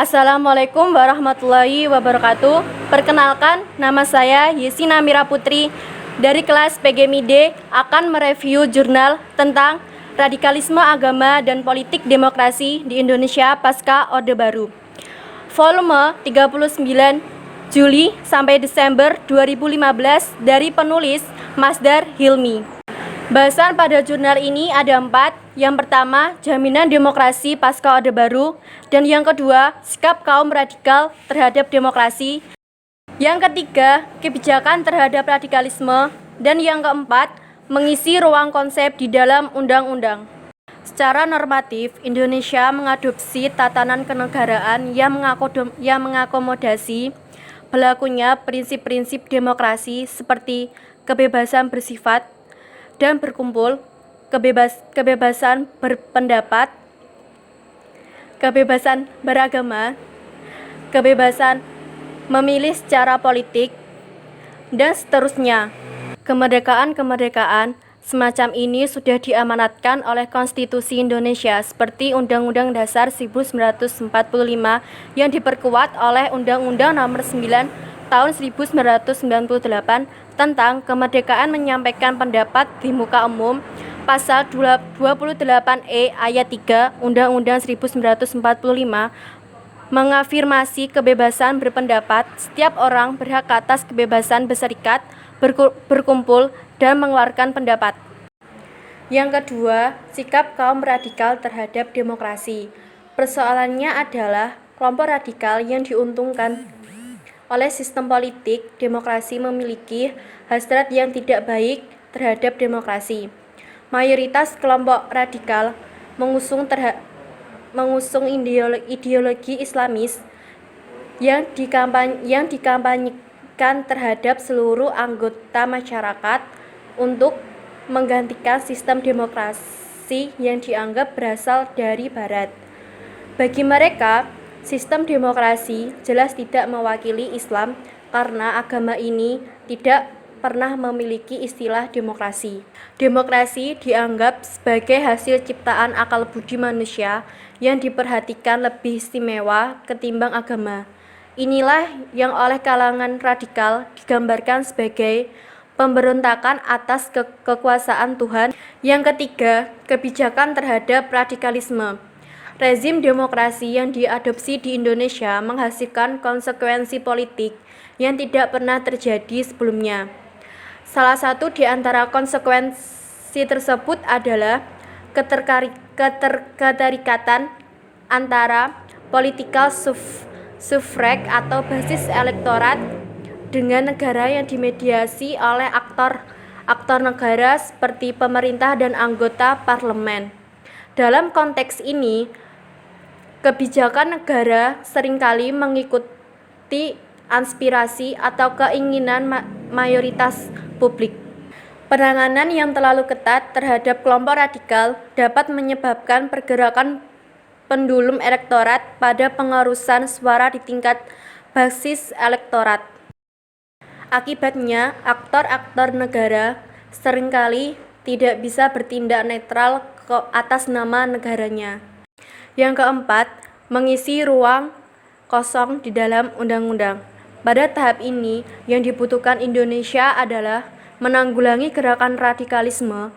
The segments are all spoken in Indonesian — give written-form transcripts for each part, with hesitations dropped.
Assalamualaikum warahmatullahi wabarakatuh. Perkenalkan, nama saya Yesina Mira Putri dari kelas PGMID akan mereview jurnal tentang radikalisme agama dan politik demokrasi di Indonesia pasca Orde Baru. Volume 39 Juli sampai Desember 2015 dari penulis Masdar Hilmi. Bahasan pada jurnal ini ada 4. Yang pertama, jaminan demokrasi pasca Orde Baru. Dan yang kedua, sikap kaum radikal terhadap demokrasi. Yang ketiga, kebijakan terhadap radikalisme. Dan yang keempat, mengisi ruang konsep di dalam undang-undang. Secara normatif, Indonesia mengadopsi tatanan kenegaraan yang mengakomodasi berlakunya prinsip-prinsip demokrasi seperti kebebasan bersifat dan berkumpul, kebebasan berpendapat, kebebasan beragama, kebebasan memilih secara politik, dan seterusnya. Kemerdekaan semacam ini sudah diamanatkan oleh Konstitusi Indonesia seperti Undang-Undang Dasar 1945 yang diperkuat oleh Undang-Undang Nomor 9 Tahun 1998 tentang kemerdekaan menyampaikan pendapat di muka umum. Pasal 28E ayat 3 Undang-Undang 1945 mengafirmasi kebebasan berpendapat. Setiap orang berhak atas kebebasan berserikat, berkumpul, dan mengeluarkan pendapat. Yang kedua, sikap kaum radikal terhadap demokrasi. Persoalannya adalah kelompok radikal yang diuntungkan oleh sistem politik demokrasi memiliki hasrat yang tidak baik terhadap demokrasi. Mayoritas kelompok radikal mengusung ideologi Islamis yang dikampanyekan terhadap seluruh anggota masyarakat untuk menggantikan sistem demokrasi yang dianggap berasal dari Barat. Bagi mereka, sistem demokrasi jelas tidak mewakili Islam karena agama ini tidak pernah memiliki istilah demokrasi. Demokrasi dianggap sebagai hasil ciptaan akal budi manusia yang diperhatikan lebih istimewa ketimbang agama. Inilah yang oleh kalangan radikal digambarkan sebagai pemberontakan atas kekuasaan Tuhan. Yang ketiga, kebijakan terhadap radikalisme. Rezim demokrasi yang diadopsi di Indonesia menghasilkan konsekuensi politik yang tidak pernah terjadi sebelumnya. Salah satu di antara konsekuensi tersebut adalah keterikatan antara political suffrage atau basis elektorat dengan negara yang dimediasi oleh aktor negara seperti pemerintah dan anggota parlemen. Dalam konteks ini, kebijakan negara seringkali mengikuti aspirasi atau keinginan mayoritas publik. Penanganan yang terlalu ketat terhadap kelompok radikal dapat menyebabkan pergerakan pendulum elektorat pada pengurusan suara di tingkat basis elektorat. Akibatnya, aktor-aktor negara seringkali tidak bisa bertindak netral atas nama negaranya. Yang keempat, mengisi ruang kosong di dalam undang-undang. Pada tahap ini, yang dibutuhkan Indonesia adalah menanggulangi gerakan radikalisme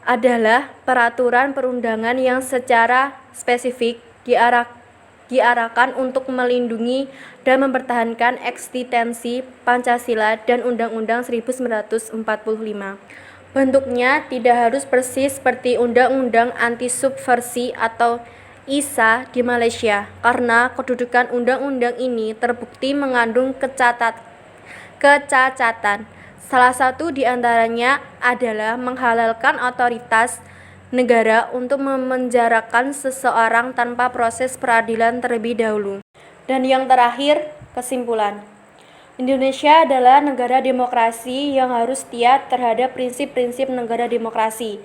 adalah peraturan perundangan yang secara spesifik diarahkan untuk melindungi dan mempertahankan eksistensi Pancasila dan Undang-Undang 1945. Bentuknya tidak harus persis seperti Undang-Undang Anti-Subversi atau ISA di Malaysia, karena kedudukan undang-undang ini terbukti mengandung kecacatan. Salah satu di antaranya adalah menghalalkan otoritas negara untuk memenjarakan seseorang tanpa proses peradilan terlebih dahulu. Dan yang terakhir, kesimpulan. Indonesia adalah negara demokrasi yang harus setia terhadap prinsip-prinsip negara demokrasi.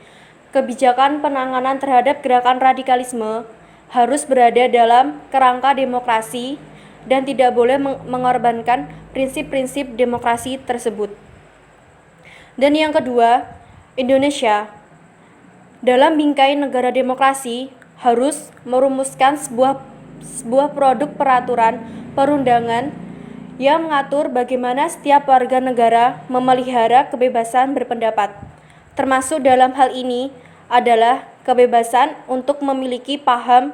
Kebijakan penanganan terhadap gerakan radikalisme harus berada dalam kerangka demokrasi dan tidak boleh mengorbankan prinsip-prinsip demokrasi tersebut. Dan yang kedua, Indonesia dalam bingkai negara demokrasi harus merumuskan sebuah sebuah produk peraturan perundangan yang mengatur bagaimana setiap warga negara memelihara kebebasan berpendapat. Termasuk dalam hal ini adalah kebebasan untuk memiliki paham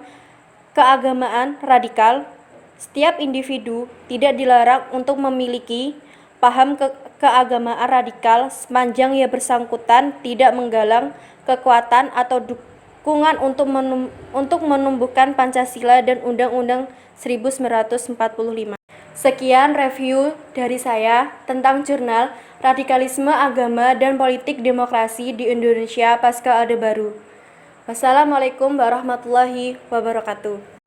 keagamaan radikal. Setiap individu tidak dilarang untuk memiliki paham keagamaan radikal sepanjang ia bersangkutan tidak menggalang kekuatan atau dukungan untuk menumbuhkan Pancasila dan Undang-Undang 1945. Sekian review dari saya tentang jurnal Radikalisme Agama dan Politik Demokrasi di Indonesia Pasca Orde Baru. Wassalamualaikum warahmatullahi wabarakatuh.